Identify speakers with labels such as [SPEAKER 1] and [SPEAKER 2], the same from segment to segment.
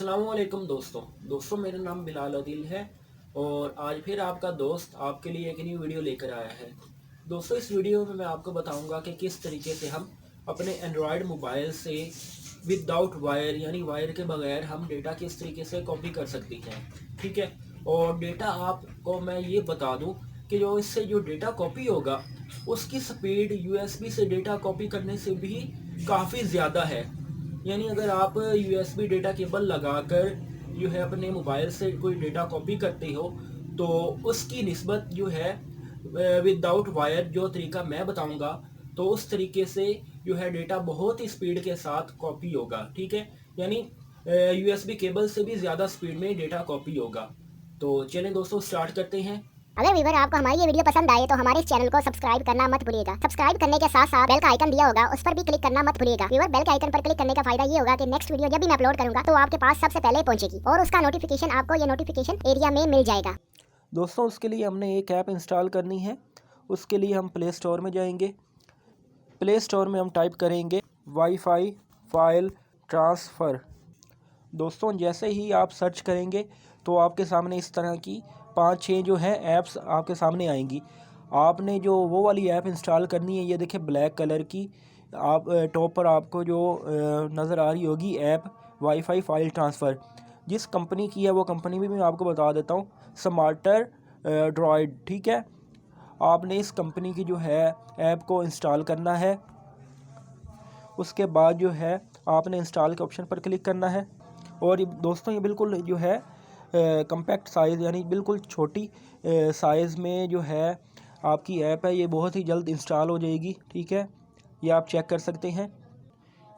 [SPEAKER 1] अस्सलामुअलैकुम दोस्तों मेरा नाम बिलाल अदील है और आज फिर आपका दोस्त आपके लिए एक नई वीडियो लेकर आया है। दोस्तों इस वीडियो में मैं आपको बताऊंगा कि किस तरीके से हम अपने एंड्रॉयड मोबाइल से विदाउट वायर यानी वायर के बगैर हम डेटा किस तरीके से कॉपी कर सकते हैं। ठीक है, और डेटा आपको मैं ये बता दूं कि जो इससे जो डेटा कॉपी होगा उसकी स्पीड यूएसबी से डेटा कॉपी करने से भी काफ़ी ज़्यादा है। यानी अगर आप यूएसबी डेटा केबल लगाकर जो है अपने मोबाइल से कोई डेटा कॉपी करते हो तो उसकी निस्बत जो है विदाउट वायर जो तरीका मैं बताऊंगा तो उस तरीके से जो है डेटा बहुत ही स्पीड के साथ कॉपी होगा। ठीक है, यानी यूएसबी केबल से भी ज़्यादा स्पीड में डेटा कॉपी होगा। तो चलें दोस्तों स्टार्ट करते हैं।
[SPEAKER 2] अगर व्यूवर आपको हमारी ये वीडियो पसंद आए तो हमारे इस चैनल को सब्सक्राइब करना मत भूलिएगा। सब्सक्राइब करने के साथ साथ बेल का आइकन दिया होगा उस पर भी क्लिक करना मत भूलिएगा। व्यूवर बेल के आइकन पर क्लिक करने का फायदा ये होगा कि नेक्स्ट वीडियो जब भी मैं अपलोड करूंगा तो आपके पास सबसे पहले पहुंचेगी और उसका नोटिफिकेशन आपको ये नोटिफिकेशन एरिया में मिल जाएगा।
[SPEAKER 3] दोस्तों उसके लिए हमने एक ऐप इंस्टॉल करनी है। उसके लिए हम प्ले स्टोर में जाएंगे। प्ले स्टोर में हम टाइप करेंगे वाईफाई फाइल ट्रांसफ़र। दोस्तों जैसे ही आप सर्च करेंगे तो आपके सामने इस तरह की 5-6 जो है ऐप्स आपके सामने आएंगी। आपने जो वो वाली ऐप इंस्टॉल करनी है, ये देखिए ब्लैक कलर की आप टॉप पर आपको जो नज़र आ रही होगी ऐप वाईफाई फाइल ट्रांसफ़र। जिस कंपनी की है वो कंपनी भी मैं आपको बता देता हूँ, स्मार्टर ड्रॉइड। ठीक है, आपने इस कंपनी की जो है ऐप को इंस्टॉल करना है। उसके बाद जो है आपने इंस्टॉल के ऑप्शन पर क्लिक करना है और ये दोस्तों ये बिल्कुल जो है कम्पैक्ट साइज़ यानी बिल्कुल छोटी साइज़ में जो है आपकी ऐप है। ये बहुत ही जल्द इंस्टॉल हो जाएगी। ठीक है, ये आप चेक कर सकते हैं।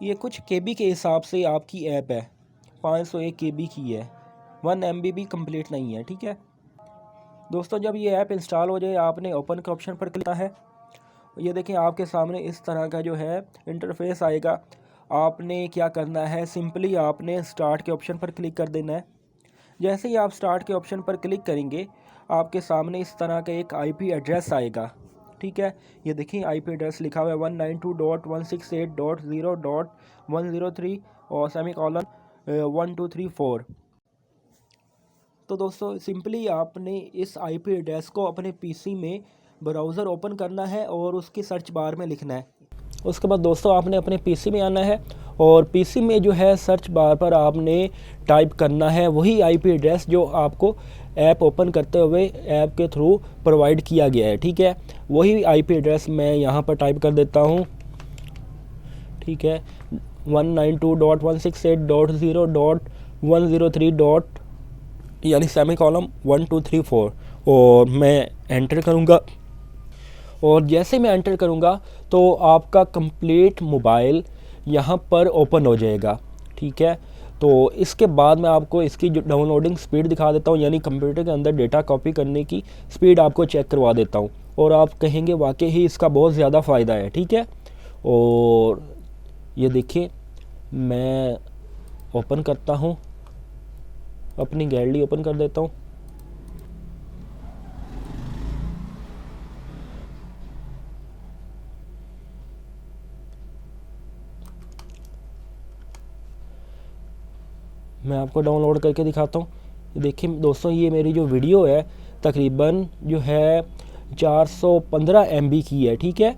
[SPEAKER 3] ये कुछ केबी के हिसाब से आपकी ऐप है, 501 केबी की है, 1 MB भी कंप्लीट नहीं है। ठीक है दोस्तों, जब ये ऐप इंस्टॉल हो जाए आपने ओपन के ऑप्शन पर क्लिक करना है। ये देखें आपके सामने इस तरह का जो है इंटरफेस आएगा। आपने क्या करना है, सिंपली आपने स्टार्ट के ऑप्शन पर क्लिक कर देना है। जैसे ही आप स्टार्ट के ऑप्शन पर क्लिक करेंगे आपके सामने इस तरह का एक आईपी एड्रेस आएगा। ठीक है, ये देखिए आईपी एड्रेस लिखा हुआ है 192.168.0.103 और सेमीकोलन 1234। तो दोस्तों सिंपली आपने इस आईपी एड्रेस को अपने पीसी में ब्राउज़र ओपन करना है और उसकी सर्च बार में लिखना है। उसके बाद दोस्तों आपने अपने पीसी में आना है और पीसी में जो है सर्च बार पर आपने टाइप करना है वही आईपी एड्रेस जो आपको ऐप ओपन करते हुए ऐप के थ्रू प्रोवाइड किया गया है। ठीक है, वही आईपी एड्रेस मैं यहाँ पर टाइप कर देता हूँ। ठीक है, 192.168.0.103 यानी सेमीकोलन 1234 और मैं एंटर करूँगा। और जैसे मैं एंटर करूँगा तो आपका कंप्लीट मोबाइल यहाँ पर ओपन हो जाएगा। ठीक है, तो इसके बाद मैं आपको इसकी जो डाउनलोडिंग स्पीड दिखा देता हूँ, यानी कंप्यूटर के अंदर डेटा कॉपी करने की स्पीड आपको चेक करवा देता हूँ और आप कहेंगे वाकई ही इसका बहुत ज़्यादा फ़ायदा है। ठीक है, और ये देखिए मैं ओपन करता हूँ, अपनी गैलरी ओपन कर देता हूँ। मैं आपको डाउनलोड करके दिखाता हूँ। देखिए दोस्तों ये मेरी जो वीडियो है तकरीबन जो है 415 MB की है। ठीक है,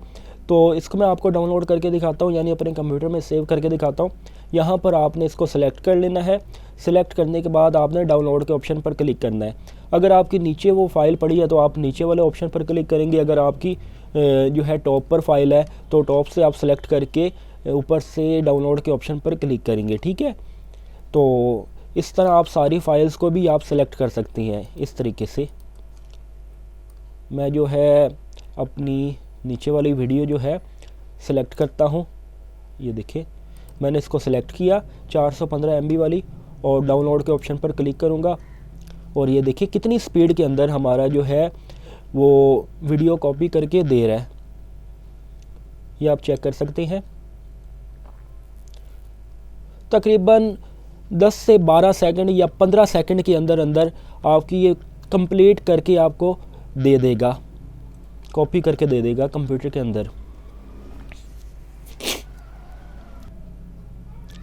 [SPEAKER 3] तो इसको मैं आपको डाउनलोड करके दिखाता हूँ, यानी अपने कंप्यूटर में सेव करके दिखाता हूँ। यहाँ पर आपने इसको सेलेक्ट कर लेना है। सेलेक्ट करने के बाद आपने डाउनलोड के ऑप्शन पर क्लिक करना है। अगर आपकी नीचे वो फाइल पड़ी है तो आप नीचे वाले ऑप्शन पर क्लिक करेंगे। अगर आपकी जो है टॉप पर फाइल है तो टॉप से आप सेलेक्ट करके ऊपर से डाउनलोड के ऑप्शन पर क्लिक करेंगे। ठीक है, तो इस तरह आप सारी फाइल्स को भी आप सेलेक्ट कर सकती हैं। इस तरीके से मैं जो है अपनी नीचे वाली वीडियो जो है सेलेक्ट करता हूँ। ये देखिए मैंने इसको सेलेक्ट किया 415 MB वाली और डाउनलोड के ऑप्शन पर क्लिक करूँगा और ये देखिए कितनी स्पीड के अंदर हमारा जो है वो वीडियो कॉपी करके दे रहा है। ये आप चेक कर सकते हैं। तकरीबन 10 से 12 सेकंड या 15 सेकंड के अंदर अंदर आपकी ये कंप्लीट करके आपको दे देगा, कॉपी करके दे देगा कंप्यूटर के अंदर।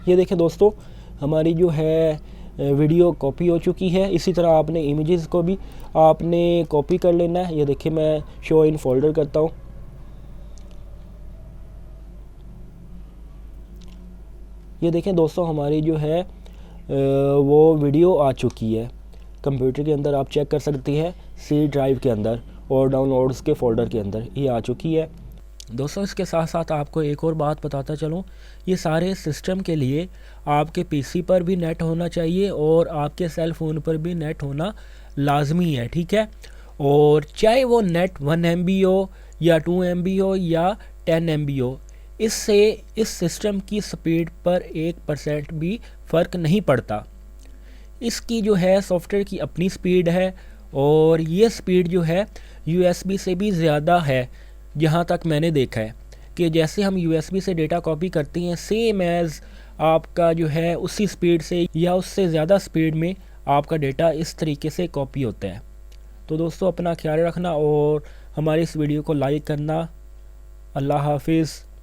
[SPEAKER 3] ये देखें दोस्तों हमारी जो है वीडियो कॉपी हो चुकी है। इसी तरह आपने इमेजेस को भी आपने कॉपी कर लेना है। ये देखिए मैं शो इन फोल्डर करता हूँ। ये देखें दोस्तों हमारी जो है वो वीडियो आ चुकी है। कंप्यूटर के अंदर आप चेक कर सकती हैं, सी ड्राइव के अंदर और डाउनलोड्स के फ़ोल्डर के अंदर ये आ चुकी है। दोस्तों इसके साथ साथ आपको एक और बात बताता चलूँ, ये सारे सिस्टम के लिए आपके पीसी पर भी नेट होना चाहिए और आपके सेल फ़ोन पर भी नेट होना लाजमी है, ठीक है। और चाहे वो नेट 1 MB हो या 2 MB हो या 10 MB हो, इससे इस सिस्टम की स्पीड पर 1% भी फ़र्क नहीं पड़ता। इसकी जो है सॉफ्टवेयर की अपनी स्पीड है और ये स्पीड जो है USB से भी ज़्यादा है। जहाँ तक मैंने देखा है कि जैसे हम USB से डेटा कॉपी करते हैं, सेम एज़ आपका जो है उसी स्पीड से या उससे ज़्यादा स्पीड में आपका डेटा इस तरीके से कॉपी होता है। तो दोस्तों अपना ख्याल रखना और हमारी इस वीडियो को लाइक करना। अल्लाह हाफिज़।